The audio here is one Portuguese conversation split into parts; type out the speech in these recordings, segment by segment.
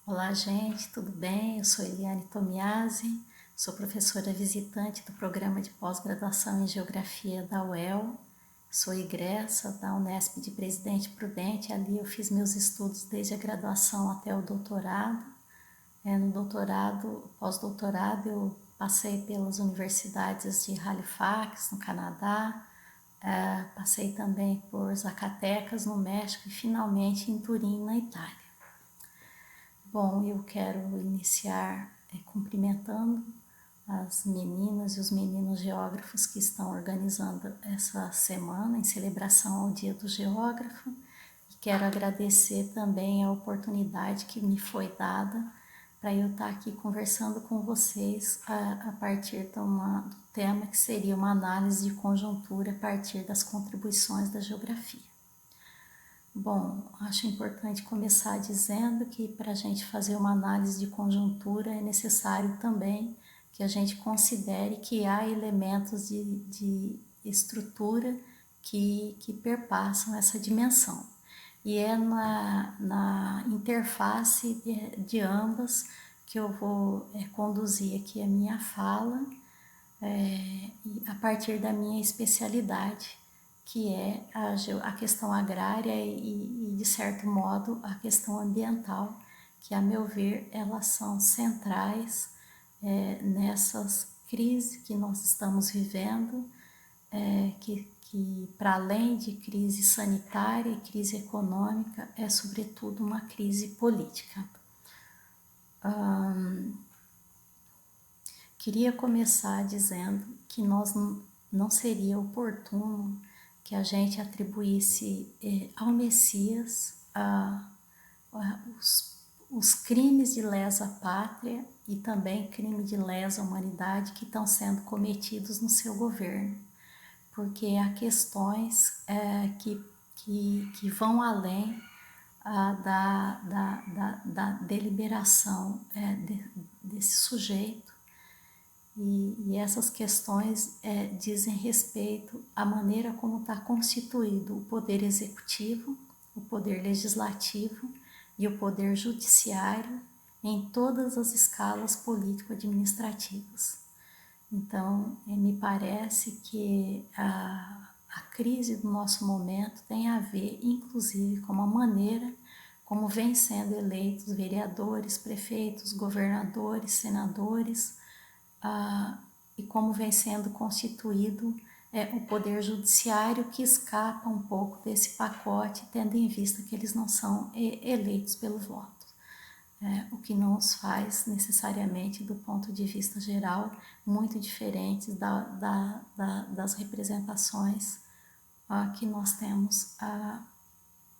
Olá, gente, tudo bem? Eu sou Eliane Tomiasi, sou professora visitante do programa de pós-graduação em Geografia da UEL, sou egressa da Unesp de Presidente Prudente, ali eu fiz meus estudos desde a graduação até o doutorado. No doutorado, pós-doutorado, eu passei pelas universidades de Halifax, no Canadá, passei também por Zacatecas, no México, e finalmente em Turim, na Itália. Bom, eu quero iniciar cumprimentando as meninas e os meninos geógrafos que estão organizando essa semana em celebração ao Dia do Geógrafo, e quero agradecer também a oportunidade que me foi dada para eu estar aqui conversando com vocês a partir do tema que seria uma análise de conjuntura a partir das contribuições da geografia. Bom, acho importante começar dizendo que para a gente fazer uma análise de conjuntura é necessário também que a gente considere que há elementos de estrutura que perpassam essa dimensão. E é na interface de ambas que eu vou conduzir aqui a minha fala, a partir da minha especialidade, que é a questão agrária e, de certo modo, a questão ambiental, que, a meu ver, elas são centrais nessas crises que nós estamos vivendo, que para além de crise sanitária e crise econômica, é sobretudo uma crise política. Queria começar dizendo que não seria oportuno que a gente atribuísse ao Messias os crimes de lesa pátria e também crime de lesa humanidade que estão sendo cometidos no seu governo, porque há questões que vão além da deliberação desse sujeito. E essas questões dizem respeito à maneira como está constituído o poder executivo, o poder legislativo e o poder judiciário em todas as escalas político-administrativas. Então, me parece que a crise do nosso momento tem a ver, inclusive, com a maneira como vêm sendo eleitos vereadores, prefeitos, governadores, senadores, e como vem sendo constituído o poder judiciário, que escapa um pouco desse pacote, tendo em vista que eles não são eleitos pelo voto. O que não os faz necessariamente, do ponto de vista geral, muito diferentes das representações que nós temos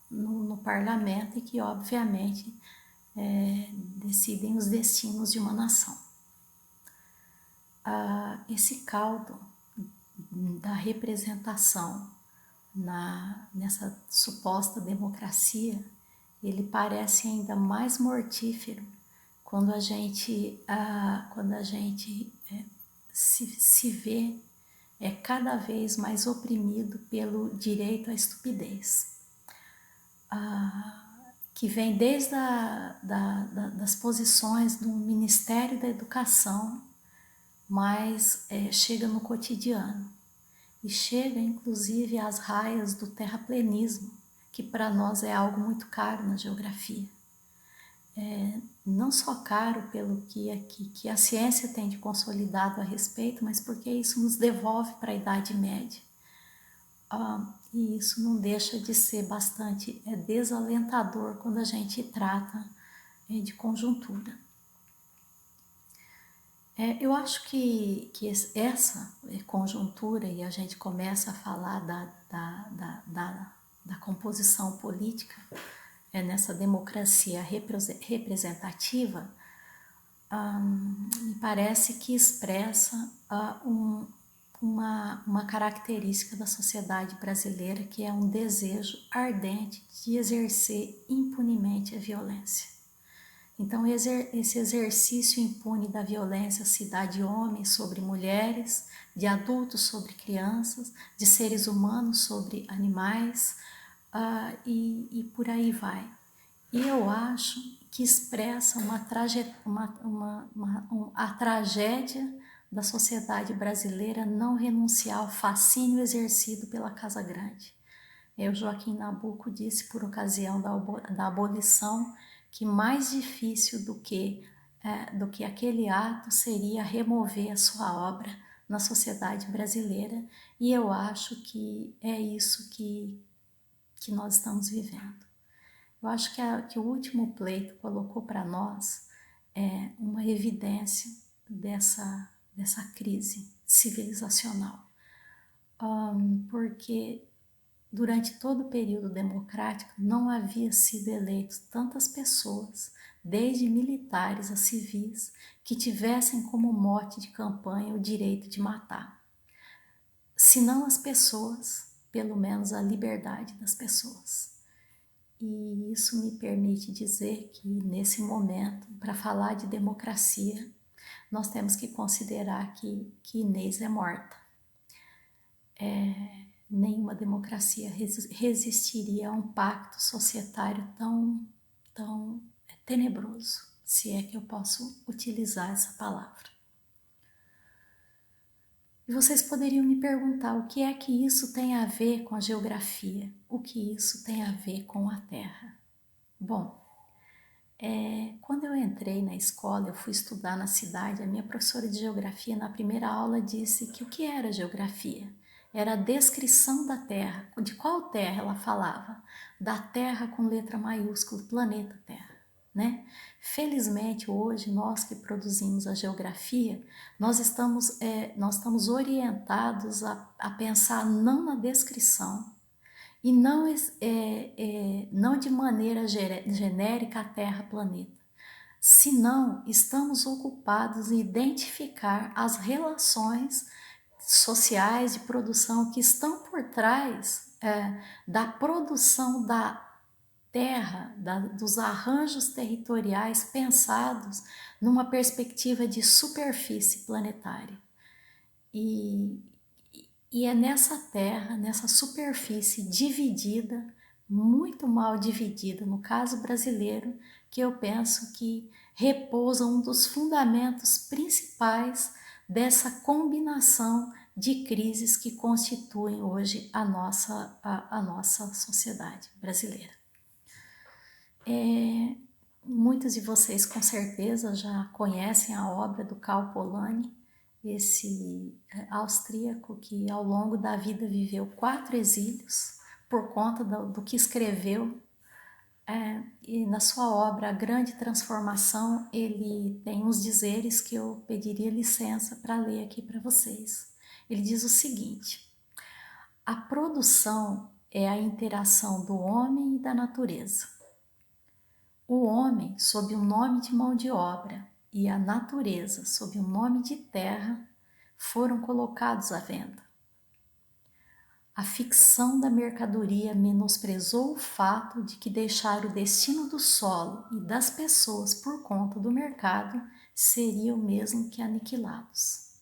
no parlamento, e que obviamente decidem os destinos de uma nação. Esse caldo da representação nessa suposta democracia, ele parece ainda mais mortífero quando a gente se vê cada vez mais oprimido pelo direito à estupidez, que vem desde das posições do Ministério da Educação, mas chega no cotidiano e chega inclusive às raias do terraplenismo, que para nós é algo muito caro na geografia. Não só caro pelo que a ciência tem de consolidado a respeito, mas porque isso nos devolve para a Idade Média. E isso não deixa de ser bastante desalentador quando a gente trata de conjuntura. Eu acho que essa conjuntura, e a gente começa a falar da composição política nessa democracia representativa, me parece que expressa uma característica da sociedade brasileira, que é um desejo ardente de exercer impunemente a violência. Então, esse exercício impune da violência se dá de homens sobre mulheres, de adultos sobre crianças, de seres humanos sobre animais, e por aí vai. E eu acho que expressa a tragédia da sociedade brasileira não renunciar ao fascínio exercido pela Casa Grande. Joaquim Nabuco disse por ocasião da abolição que mais difícil do que aquele ato seria remover a sua obra na sociedade brasileira, e eu acho que é isso que nós estamos vivendo. Eu acho que o último pleito colocou para nós uma evidência dessa crise civilizacional, porque durante todo o período democrático não havia sido eleitos tantas pessoas, desde militares a civis, que tivessem como mote de campanha o direito de matar. Se não as pessoas, pelo menos a liberdade das pessoas. E isso me permite dizer que, nesse momento, para falar de democracia, nós temos que considerar que Inês é morta. Nenhuma democracia resistiria a um pacto societário tão tenebroso, se é que eu posso utilizar essa palavra. E vocês poderiam me perguntar o que é que isso tem a ver com a geografia, o que isso tem a ver com a Terra. Bom, quando eu entrei na escola, eu fui estudar na cidade, a minha professora de geografia na primeira aula disse que o que era geografia? Era a descrição da Terra. De qual Terra ela falava? Da Terra com letra maiúscula, planeta Terra, né? Felizmente hoje nós que produzimos a geografia, nós estamos orientados a pensar não na descrição e não de maneira genérica a Terra, planeta, senão estamos ocupados em identificar as relações sociais de produção que estão por trás da produção da Terra, dos arranjos territoriais pensados numa perspectiva de superfície planetária. E é nessa Terra, nessa superfície dividida, muito mal dividida, no caso brasileiro, que eu penso que repousa um dos fundamentos principais dessa combinação de crises que constituem hoje a nossa sociedade brasileira. Muitos de vocês com certeza já conhecem a obra do Karl Polanyi, esse austríaco que ao longo da vida viveu 4 exílios por conta do que escreveu. E na sua obra A Grande Transformação, ele tem uns dizeres que eu pediria licença para ler aqui para vocês. Ele diz o seguinte: a produção é a interação do homem e da natureza. O homem, sob o nome de mão de obra, e a natureza, sob o nome de terra, foram colocados à venda. A ficção da mercadoria menosprezou o fato de que deixar o destino do solo e das pessoas por conta do mercado seria o mesmo que aniquilá-los.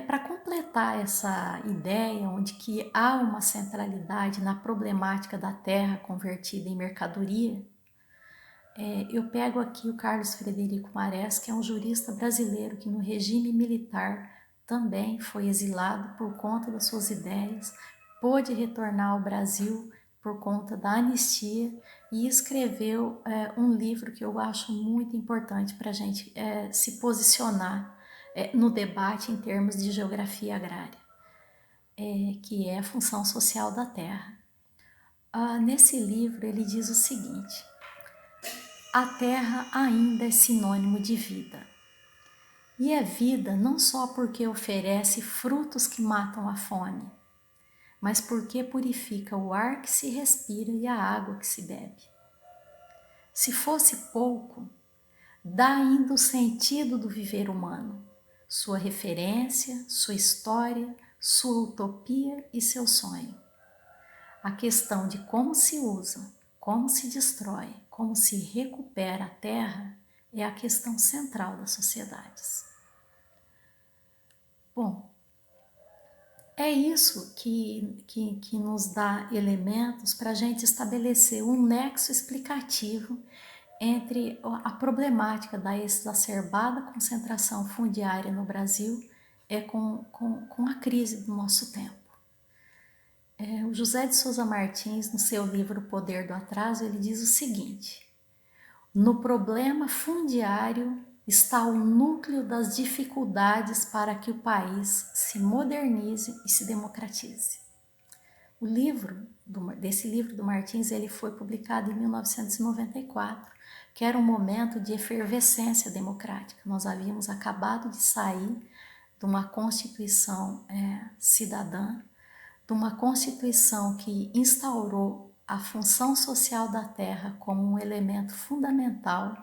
Para completar essa ideia onde que há uma centralidade na problemática da terra convertida em mercadoria, eu pego aqui o Carlos Frederico Marés, que é um jurista brasileiro que no regime militar também foi exilado por conta das suas ideias, pôde retornar ao Brasil por conta da anistia e escreveu um livro que eu acho muito importante para a gente se posicionar no debate em termos de geografia agrária, que é a função social da terra. Nesse livro ele diz o seguinte: a terra ainda é sinônimo de vida. E é vida não só porque oferece frutos que matam a fome, mas porque purifica o ar que se respira e a água que se bebe. Se fosse pouco, dá ainda o sentido do viver humano, sua referência, sua história, sua utopia e seu sonho. A questão de como se usa, como se destrói, como se recupera a terra é a questão central das sociedades. Bom, É isso que nos dá elementos para a gente estabelecer um nexo explicativo entre a problemática da exacerbada concentração fundiária no Brasil com a crise do nosso tempo. O José de Souza Martins, no seu livro O Poder do Atraso, ele diz o seguinte: no problema fundiário está o núcleo das dificuldades para que o país se modernize e se democratize. Desse livro do Martins, ele foi publicado em 1994, que era um momento de efervescência democrática. Nós havíamos acabado de sair de uma Constituição cidadã, de uma Constituição que instaurou a função social da terra como um elemento fundamental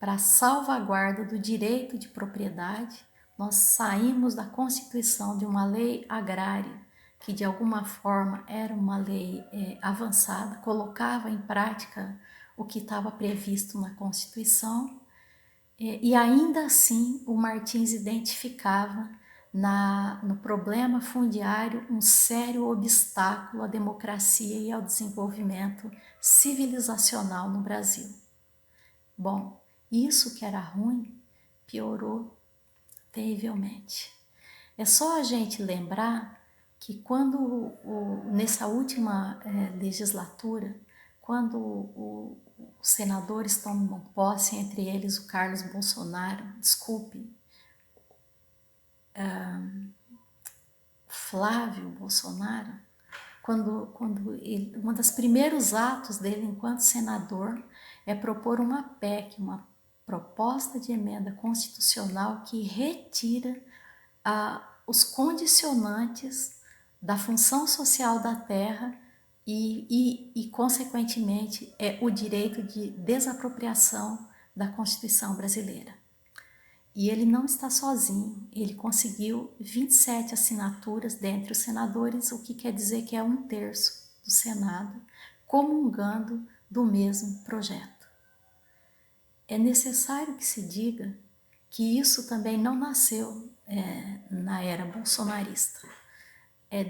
para a salvaguarda do direito de propriedade. Nós saímos da constituição de uma lei agrária, que de alguma forma era uma lei avançada, colocava em prática o que estava previsto na Constituição, e ainda assim o Martins identificava no problema fundiário um sério obstáculo à democracia e ao desenvolvimento civilizacional no Brasil. Bom, isso que era ruim piorou terrivelmente. É só a gente lembrar que quando, nessa última legislatura, quando os senadores tomam posse, entre eles o Carlos Bolsonaro, Flávio Bolsonaro, quando um dos primeiros atos dele enquanto senador é propor uma PEC, uma proposta de emenda constitucional que retira os condicionantes da função social da terra e consequentemente, o direito de desapropriação da Constituição brasileira. E ele não está sozinho, ele conseguiu 27 assinaturas dentre os senadores, o que quer dizer que é 1/3 do Senado comungando do mesmo projeto. É necessário que se diga que isso também não nasceu na era bolsonarista.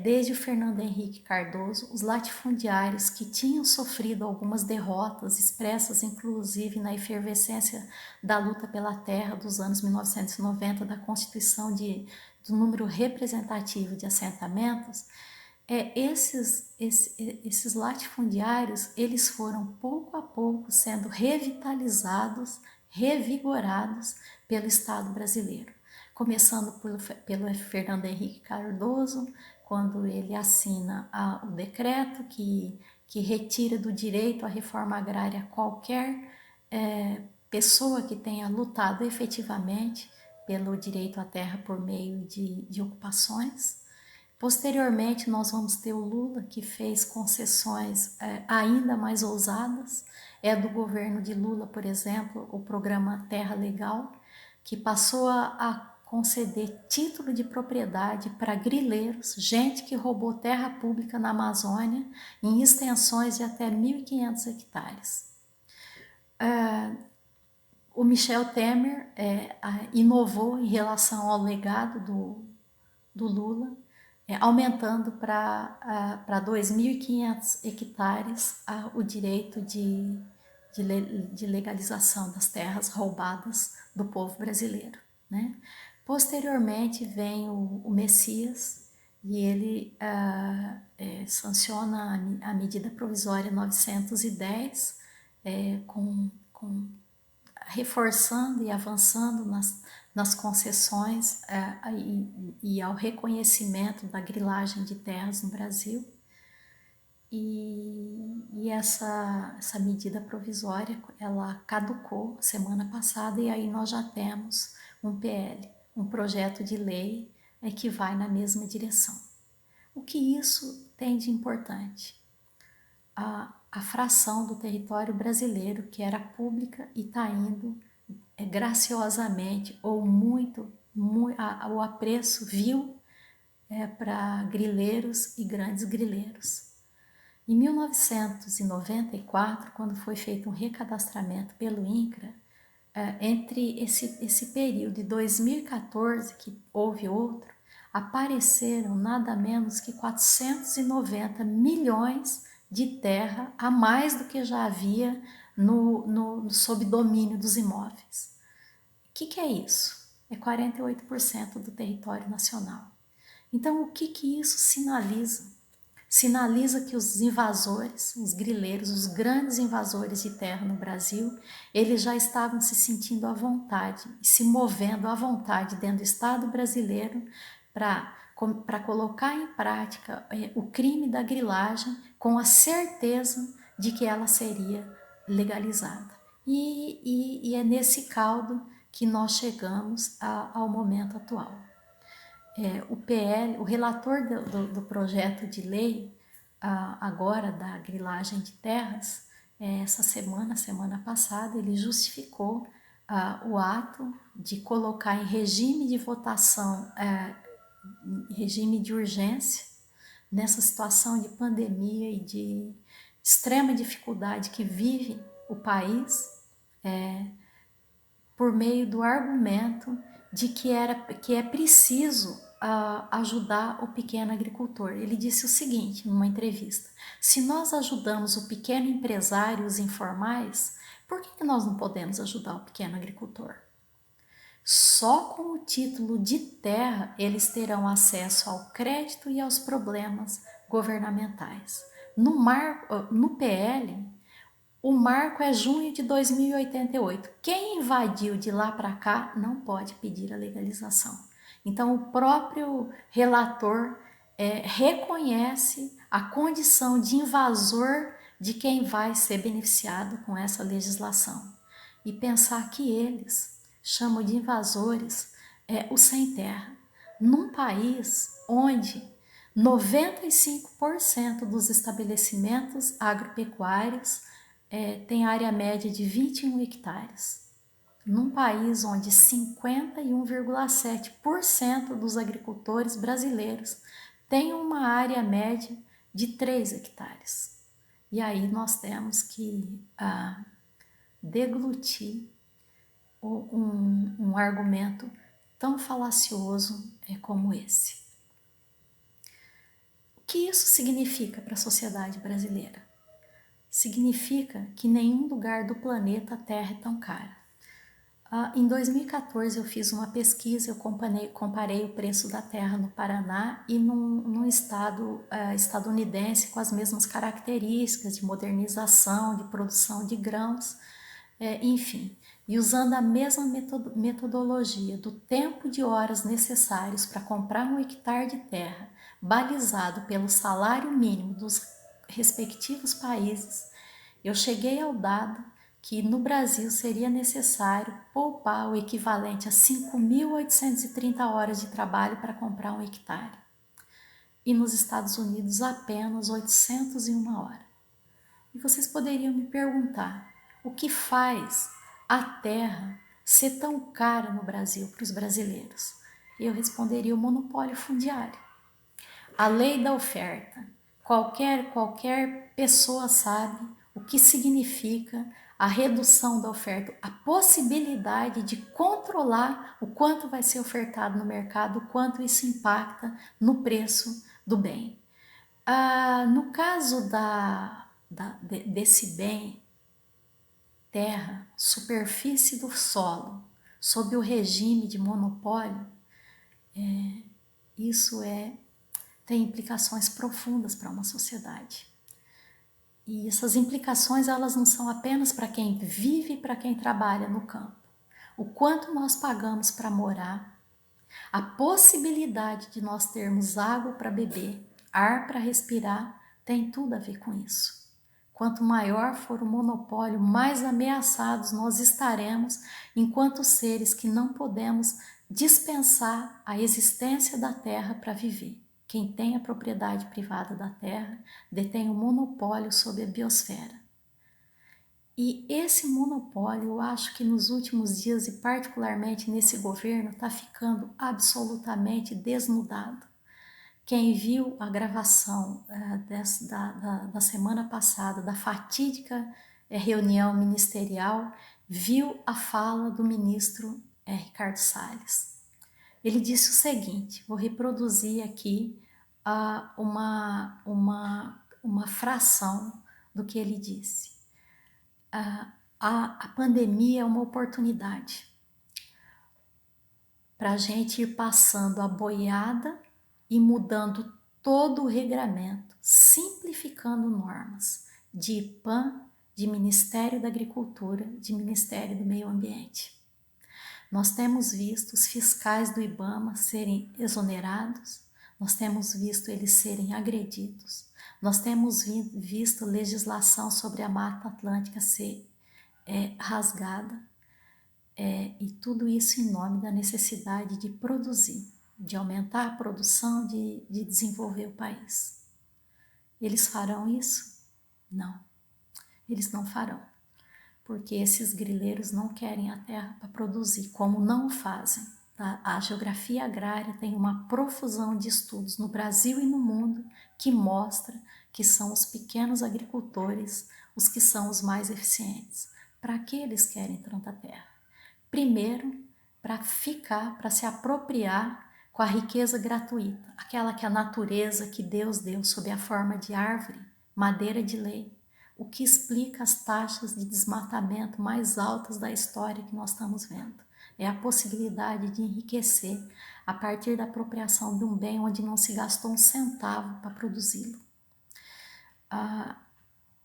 Desde o Fernando Henrique Cardoso, os latifundiários que tinham sofrido algumas derrotas expressas inclusive na efervescência da luta pela terra dos anos 1990, da constituição do número representativo de assentamentos, esses latifundiários eles foram pouco a pouco sendo revitalizados, revigorados pelo Estado brasileiro. Começando pelo Fernando Henrique Cardoso, quando ele assina o decreto que retira do direito à reforma agrária qualquer pessoa que tenha lutado efetivamente pelo direito à terra por meio de ocupações. Posteriormente, nós vamos ter o Lula, que fez concessões ainda mais ousadas. É do governo de Lula, por exemplo, o programa Terra Legal, que passou a conceder título de propriedade para grileiros, gente que roubou terra pública na Amazônia, em extensões de até 1.500 hectares. O Michel Temer inovou em relação ao legado do Lula, aumentando para 2.500 hectares o direito de legalização das terras roubadas do povo brasileiro, né? Posteriormente vem o Messias e ele sanciona a medida provisória 910, reforçando e avançando nas concessões e ao reconhecimento da grilagem de terras no Brasil. E essa medida provisória, ela caducou semana passada e aí nós já temos um PL, um projeto de lei que vai na mesma direção. O que isso tem de importante? A fração do território brasileiro que era pública e está indo graciosamente ou o apreço vil para grileiros e grandes grileiros. Em 1994, quando foi feito um recadastramento pelo INCRA, entre esse período de 2014, que houve outro, apareceram nada menos que 490 milhões de terra a mais do que já havia sob domínio dos imóveis. O que é isso? É 48% do território nacional. Então, o que isso sinaliza? Sinaliza que os invasores, os grileiros, os grandes invasores de terra no Brasil, eles já estavam se sentindo à vontade, se movendo à vontade dentro do Estado brasileiro para colocar em prática o crime da grilagem com a certeza de que ela seria legalizada. E é nesse caldo que nós chegamos ao momento atual. O PL, o relator do projeto de lei, agora da grilagem de terras, essa semana passada, ele justificou o ato de colocar em regime de votação, regime de urgência, nessa situação de pandemia e de extrema dificuldade que vive o país, por meio do argumento de que é preciso ajudar o pequeno agricultor. Ele disse o seguinte numa entrevista: se nós ajudamos o pequeno empresário, os informais, por que nós não podemos ajudar o pequeno agricultor? Só com o título de terra eles terão acesso ao crédito e aos problemas governamentais. No PL, o marco é junho de 2088. Quem invadiu de lá para cá não pode pedir a legalização. Então, o próprio relator reconhece a condição de invasor de quem vai ser beneficiado com essa legislação. E pensar que eles chamam de invasores os sem terra, num país onde 95% dos estabelecimentos agropecuários tem área média de 21 hectares. Num país onde 51,7% dos agricultores brasileiros têm uma área média de 3 hectares. E aí nós temos que deglutir um argumento tão falacioso como esse. O que isso significa para a sociedade brasileira? Significa que nenhum lugar do planeta a Terra é tão cara. Em 2014 eu fiz uma pesquisa, eu comparei o preço da terra no Paraná e num estado estadunidense com as mesmas características de modernização, de produção de grãos, enfim. E usando a mesma metodologia do tempo de horas necessários para comprar um hectare de terra, balizado pelo salário mínimo dos respectivos países, eu cheguei ao dado que no Brasil seria necessário poupar o equivalente a 5.830 horas de trabalho para comprar um hectare. E nos Estados Unidos apenas 801 horas. E vocês poderiam me perguntar, o que faz a terra ser tão cara no Brasil para os brasileiros? E eu responderia o monopólio fundiário. A lei da oferta. Qualquer pessoa sabe o que significa a redução da oferta, a possibilidade de controlar o quanto vai ser ofertado no mercado, o quanto isso impacta no preço do bem. No caso desse bem, terra, superfície do solo, sob o regime de monopólio, isso tem implicações profundas para uma sociedade. E essas implicações, elas não são apenas para quem vive e para quem trabalha no campo. O quanto nós pagamos para morar, a possibilidade de nós termos água para beber, ar para respirar, tem tudo a ver com isso. Quanto maior for o monopólio, mais ameaçados nós estaremos enquanto seres que não podemos dispensar a existência da terra para viver. Quem tem a propriedade privada da terra detém o monopólio sobre a biosfera. E esse monopólio, eu acho que nos últimos dias, e particularmente nesse governo, está ficando absolutamente desnudado. Quem viu a gravação da semana passada, da fatídica reunião ministerial, viu a fala do ministro Ricardo Salles. Ele disse o seguinte, vou reproduzir aqui uma fração do que ele disse. A pandemia é uma oportunidade para a gente ir passando a boiada e mudando todo o regramento, simplificando normas de IPAM, de Ministério da Agricultura, de Ministério do Meio Ambiente. Nós temos visto os fiscais do IBAMA serem exonerados, nós temos visto eles serem agredidos, nós temos visto legislação sobre a Mata Atlântica ser rasgada, e tudo isso em nome da necessidade de produzir, de aumentar a produção, de desenvolver o país. Eles farão isso? Não, eles não farão, porque esses grileiros não querem a terra para produzir, como não o fazem. Tá? A geografia agrária tem uma profusão de estudos no Brasil e no mundo que mostra que são os pequenos agricultores os que são os mais eficientes. Para que eles querem tanta terra? Primeiro, para se apropriar com a riqueza gratuita, aquela que a natureza, que Deus deu sob a forma de árvore, madeira de lei, o que explica as taxas de desmatamento mais altas da história que nós estamos vendo. É a possibilidade de enriquecer a partir da apropriação de um bem onde não se gastou um centavo para produzi-lo.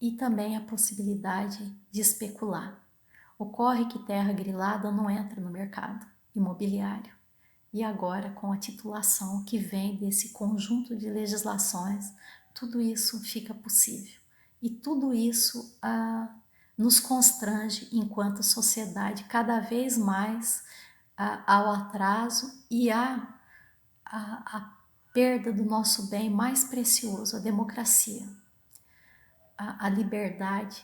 E também a possibilidade de especular. Ocorre que terra grilada não entra no mercado imobiliário. E agora, com a titulação que vem desse conjunto de legislações, tudo isso fica possível. E tudo isso nos constrange, enquanto sociedade, cada vez mais ao atraso e à perda do nosso bem mais precioso, a democracia. A liberdade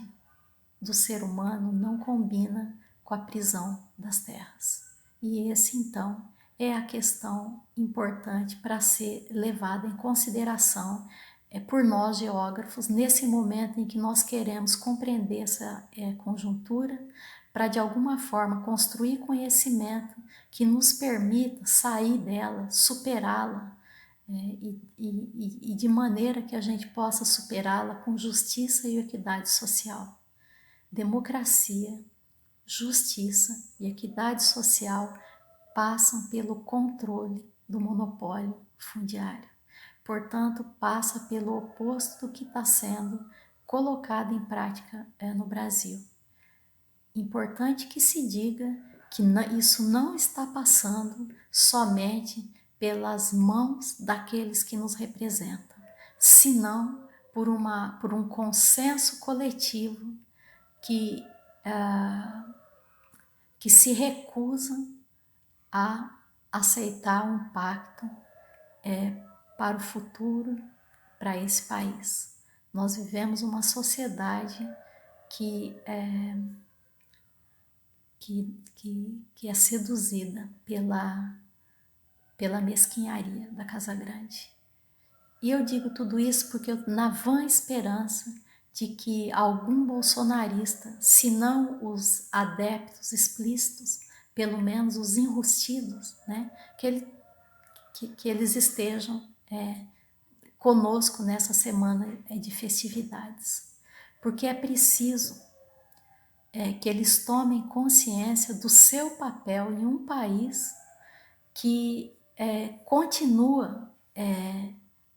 do ser humano não combina com a prisão das terras. E esse, então, é a questão importante para ser levada em consideração por nós geógrafos, nesse momento em que nós queremos compreender essa conjuntura, para de alguma forma construir conhecimento que nos permita sair dela, superá-la, e de maneira que a gente possa superá-la com justiça e equidade social. Democracia, justiça e equidade social passam pelo controle do monopólio fundiário. Portanto, passa pelo oposto do que está sendo colocado em prática no Brasil. Importante que se diga que isso não está passando somente pelas mãos daqueles que nos representam, senão por um consenso coletivo que se recusam a aceitar um pacto para o futuro, para esse país. Nós vivemos uma sociedade que é seduzida pela mesquinharia da Casa Grande. E eu digo tudo isso porque na vã esperança de que algum bolsonarista, se não os adeptos explícitos, pelo menos os enrustidos, né, que eles estejam conosco nessa semana de festividades. Porque é preciso que eles tomem consciência do seu papel em um país que continua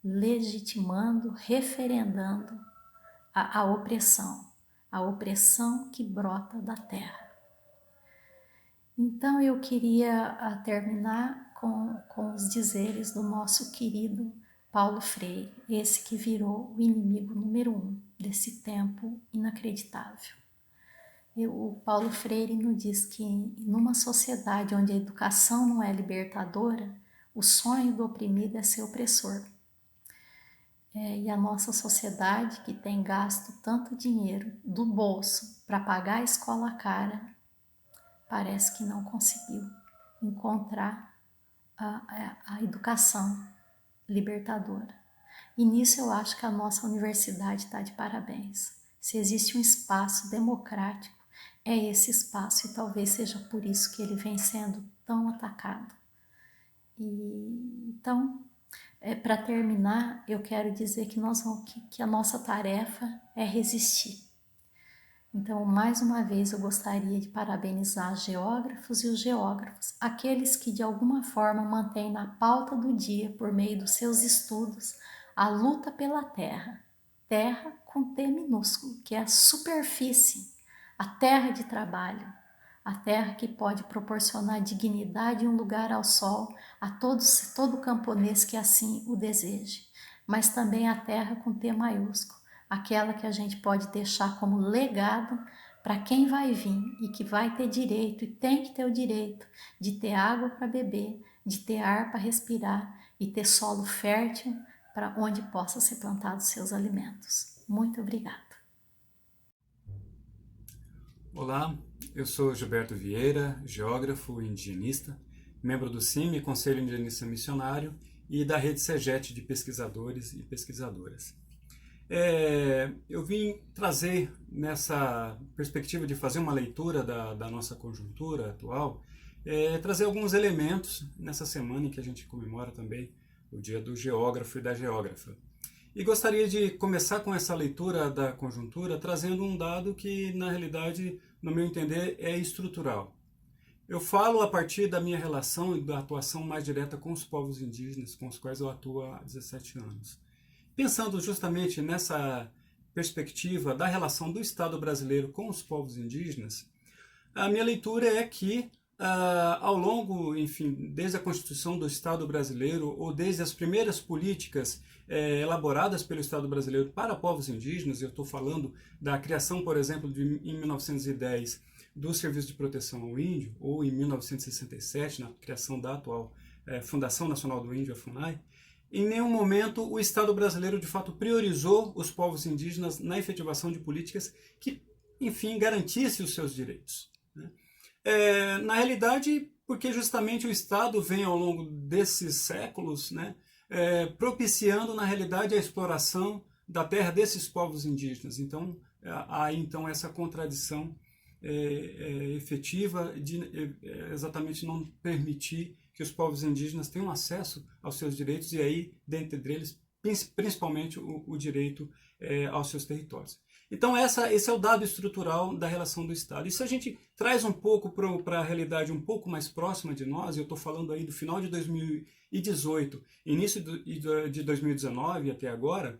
legitimando, referendando a opressão que brota da terra. Então eu queria terminar com os dizeres do nosso querido Paulo Freire, esse que virou o inimigo número 1 desse tempo inacreditável. O Paulo Freire nos diz que numa sociedade onde a educação não é libertadora, o sonho do oprimido é ser opressor. E a nossa sociedade, que tem gasto tanto dinheiro do bolso para pagar a escola cara, parece que não conseguiu encontrar a educação libertadora. E nisso eu acho que a nossa universidade está de parabéns. Se existe um espaço democrático, é esse espaço, e talvez seja por isso que ele vem sendo tão atacado. Então, para terminar, eu quero dizer que a nossa tarefa é resistir. Então, mais uma vez, eu gostaria de parabenizar os geógrafos e os geógrafos, aqueles que de alguma forma mantêm na pauta do dia, por meio dos seus estudos, a luta pela terra. Terra com T minúsculo, que é a superfície, a terra de trabalho, a terra que pode proporcionar dignidade e um lugar ao sol a todo camponês que assim o deseje, mas também a terra com T maiúsculo, aquela que a gente pode deixar como legado para quem vai vir e que vai ter direito e tem que ter o direito de ter água para beber, de ter ar para respirar e ter solo fértil para onde possa ser plantados seus alimentos. Muito obrigada. Olá, eu sou Gilberto Vieira, geógrafo e indigenista, membro do CIMI, Conselho Indigenista Missionário, e da Rede SEGET de pesquisadores e pesquisadoras. Eu vim trazer, nessa perspectiva de fazer uma leitura da nossa conjuntura atual, trazer alguns elementos nessa semana em que a gente comemora também o Dia do Geógrafo e da Geógrafa. E gostaria de começar com essa leitura da conjuntura trazendo um dado que, na realidade, no meu entender, é estrutural. Eu falo a partir da minha relação e da atuação mais direta com os povos indígenas, com os quais eu atuo há 17 anos. Pensando justamente nessa perspectiva da relação do Estado brasileiro com os povos indígenas, a minha leitura é que, ao longo, enfim, desde a Constituição do Estado brasileiro ou desde as primeiras políticas elaboradas pelo Estado brasileiro para povos indígenas, eu estou falando da criação, por exemplo, em 1910, do Serviço de Proteção ao Índio, ou em 1967, na criação da atual Fundação Nacional do Índio, a FUNAI, em nenhum momento o Estado brasileiro, de fato, priorizou os povos indígenas na efetivação de políticas que, enfim, garantissem os seus direitos. Na realidade, porque justamente o Estado vem, ao longo desses séculos, propiciando, na realidade, a exploração da terra desses povos indígenas. Então, há então essa contradição efetiva de exatamente não permitir que os povos indígenas tenham acesso aos seus direitos e aí, dentre eles, principalmente o direito aos seus territórios. Então esse é o dado estrutural da relação do Estado. E se a gente traz um pouco para a realidade um pouco mais próxima de nós, eu estou falando aí do final de 2018, início de 2019 até agora,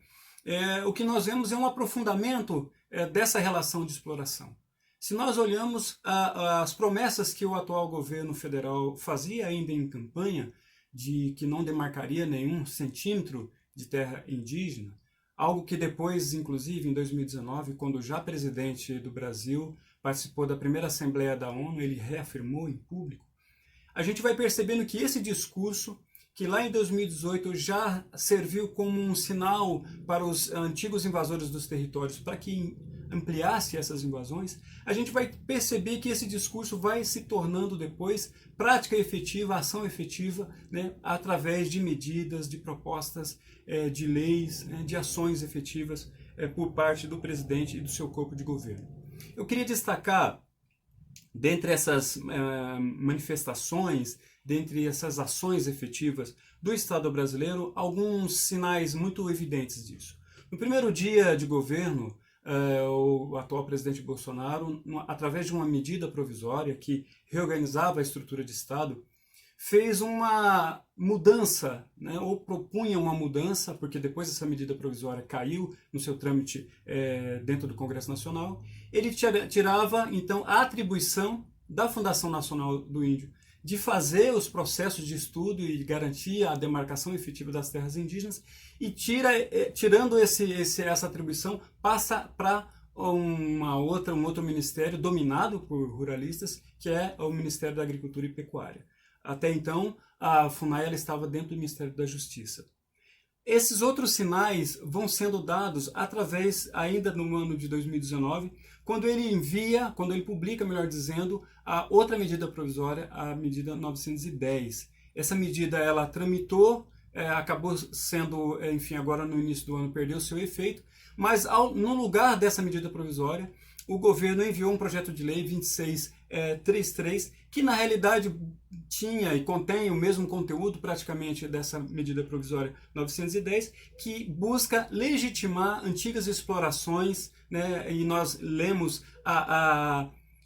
o que nós vemos é um aprofundamento dessa relação de exploração. Se nós olhamos as promessas que o atual governo federal fazia ainda em campanha, de que não demarcaria nenhum centímetro de terra indígena, algo que depois, inclusive, em 2019, quando já presidente do Brasil participou da primeira Assembleia da ONU, ele reafirmou em público, a gente vai percebendo que esse discurso, que lá em 2018 já serviu como um sinal para os antigos invasores dos territórios, para que ampliasse essas invasões, a gente vai perceber que esse discurso vai se tornando depois prática efetiva, ação efetiva, através de medidas, de propostas, de leis, de ações efetivas por parte do presidente e do seu corpo de governo. Eu queria destacar, dentre essas manifestações, dentre essas ações efetivas do Estado brasileiro, alguns sinais muito evidentes disso. No primeiro dia de governo, o atual presidente Bolsonaro, através de uma medida provisória que reorganizava a estrutura de Estado, fez uma mudança, ou propunha uma mudança, porque depois essa medida provisória caiu no seu trâmite dentro do Congresso Nacional. Ele tirava, então, a atribuição da Fundação Nacional do Índio de fazer os processos de estudo e garantir a demarcação efetiva das terras indígenas, e tirando essa atribuição, passa para um outro ministério dominado por ruralistas, que é o Ministério da Agricultura e Pecuária. Até então, a FUNAI ela estava dentro do Ministério da Justiça. Esses outros sinais vão sendo dados através, ainda no ano de 2019, quando ele publica, melhor dizendo, a outra medida provisória, a medida 910. Essa medida, ela tramitou, acabou sendo, enfim, agora no início do ano perdeu seu efeito, mas no lugar dessa medida provisória, o governo enviou um projeto de lei 2633, que na realidade tinha e contém o mesmo conteúdo praticamente dessa medida provisória 910, que busca legitimar antigas explorações, né, e nós lemos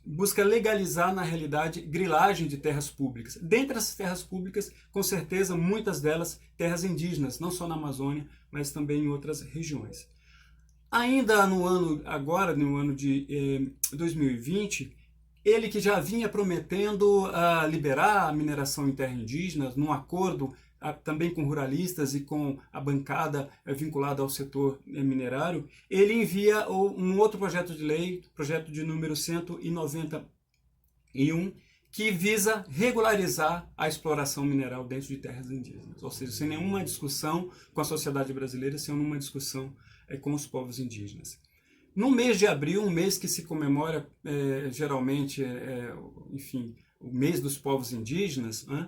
busca legalizar, na realidade, grilagem de terras públicas. Dentre essas terras públicas, com certeza, muitas delas terras indígenas, não só na Amazônia, mas também em outras regiões. Ainda no ano de 2020, ele que já vinha prometendo liberar a mineração em terra indígena, num acordo também com ruralistas e com a bancada vinculada ao setor minerário, ele envia um outro projeto de lei, projeto de número 191, que visa regularizar a exploração mineral dentro de terras indígenas, ou seja, sem nenhuma discussão com a sociedade brasileira, sem nenhuma discussão com os povos indígenas. No mês de abril, um mês que se comemora geralmente, enfim, o mês dos povos indígenas, né?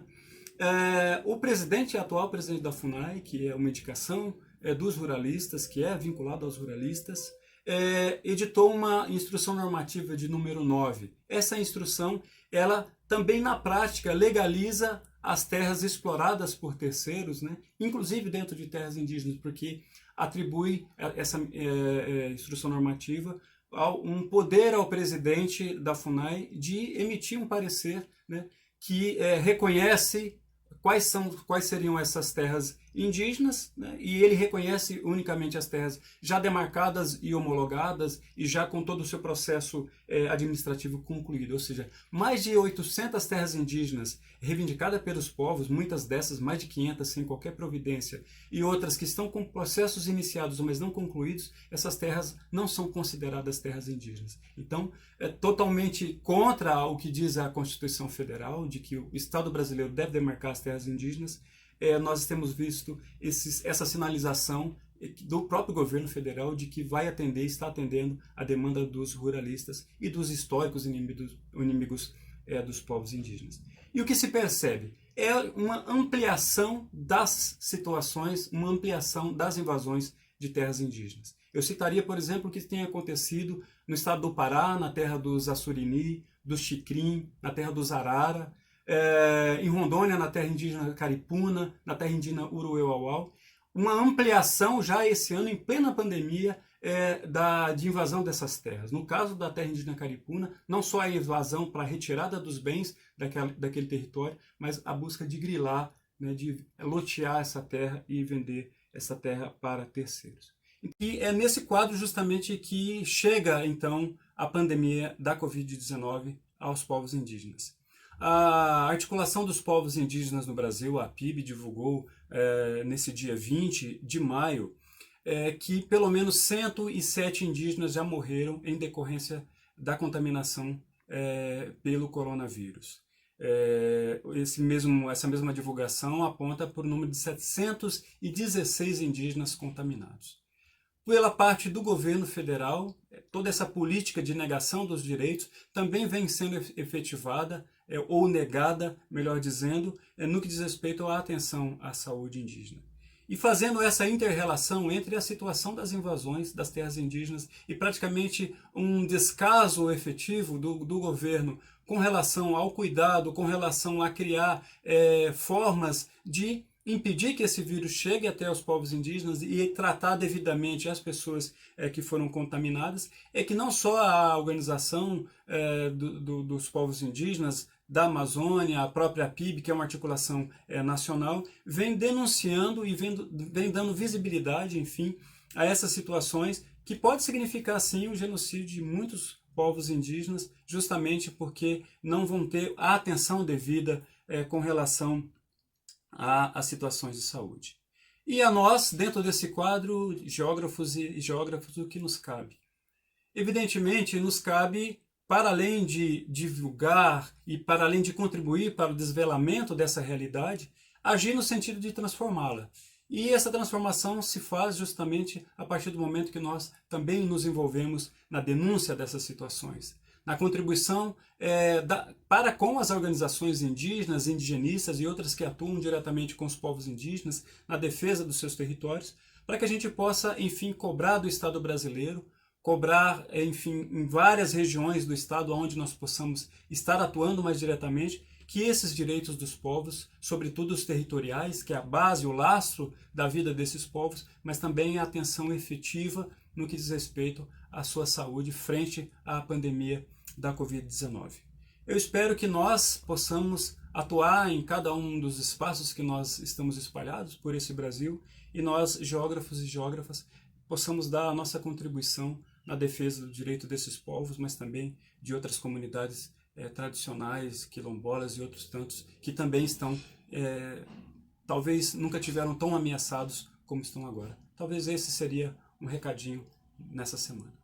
O presidente, atual presidente da FUNAI, que é uma indicação dos ruralistas, que é vinculado aos ruralistas, editou uma instrução normativa de número 9. Essa instrução, ela também na prática legaliza as terras exploradas por terceiros, né? Inclusive dentro de terras indígenas, porque atribui essa instrução normativa um poder ao presidente da FUNAI de emitir um parecer, né, que reconhece quais seriam essas terras indígenas, né, e ele reconhece unicamente as terras já demarcadas e homologadas e já com todo o seu processo administrativo concluído. Ou seja, mais de 800 terras indígenas reivindicadas pelos povos, muitas dessas, mais de 500 sem qualquer providência, e outras que estão com processos iniciados, mas não concluídos, essas terras não são consideradas terras indígenas. Então, é totalmente contra o que diz a Constituição Federal, de que o Estado brasileiro deve demarcar as terras indígenas. Nós temos visto essa sinalização do próprio governo federal de que vai atender, está atendendo a demanda dos ruralistas e dos históricos inimigos dos povos indígenas. E o que se percebe é uma ampliação das situações, uma ampliação das invasões de terras indígenas. Eu citaria, por exemplo, o que tem acontecido no estado do Pará, na terra dos Assurini, dos Xicrim, na terra dos Arara, em Rondônia, na terra indígena Caripuna, na terra indígena Uruauau. Uma ampliação já esse ano, em plena pandemia, de invasão dessas terras. No caso da terra indígena Caripuna, não só a invasão para a retirada dos bens daquele território, mas a busca de grilar, né, de lotear essa terra e vender essa terra para terceiros. E é nesse quadro justamente que chega, então, a pandemia da Covid-19 aos povos indígenas. A Articulação dos Povos Indígenas no Brasil, a APIB, divulgou nesse dia 20 de maio que pelo menos 107 indígenas já morreram em decorrência da contaminação pelo coronavírus. Essa mesma divulgação aponta para o número de 716 indígenas contaminados. Pela parte do governo federal, toda essa política de negação dos direitos também vem sendo efetivada, ou negada, melhor dizendo, no que diz respeito à atenção à saúde indígena. E fazendo essa inter-relação entre a situação das invasões das terras indígenas e praticamente um descaso efetivo do governo com relação ao cuidado, com relação a criar formas de impedir que esse vírus chegue até os povos indígenas e tratar devidamente as pessoas que foram contaminadas, é que não só a organização dos povos indígenas da Amazônia, a própria PIB, que é uma articulação nacional, vem denunciando e vem dando visibilidade, enfim, a essas situações que pode significar, sim, o genocídio de muitos povos indígenas, justamente porque não vão ter a atenção devida com relação às situações de saúde. E a nós, dentro desse quadro, geógrafos e geógrafos, o que nos cabe? Evidentemente, nos cabe, para além de divulgar e para além de contribuir para o desvelamento dessa realidade, agir no sentido de transformá-la. E essa transformação se faz justamente a partir do momento que nós também nos envolvemos na denúncia dessas situações, na contribuição para com as organizações indígenas, indigenistas e outras que atuam diretamente com os povos indígenas na defesa dos seus territórios, para que a gente possa, enfim, cobrar do Estado brasileiro cobrar, enfim, em várias regiões do Estado onde nós possamos estar atuando mais diretamente, que esses direitos dos povos, sobretudo os territoriais, que é a base, o lastro da vida desses povos, mas também a atenção efetiva no que diz respeito à sua saúde frente à pandemia da Covid-19. Eu espero que nós possamos atuar em cada um dos espaços que nós estamos espalhados por esse Brasil e nós, geógrafos e geógrafas, possamos dar a nossa contribuição na defesa do direito desses povos, mas também de outras comunidades tradicionais, quilombolas e outros tantos, que também estão, talvez nunca tiveram tão ameaçados como estão agora. Talvez esse seria um recadinho nessa semana.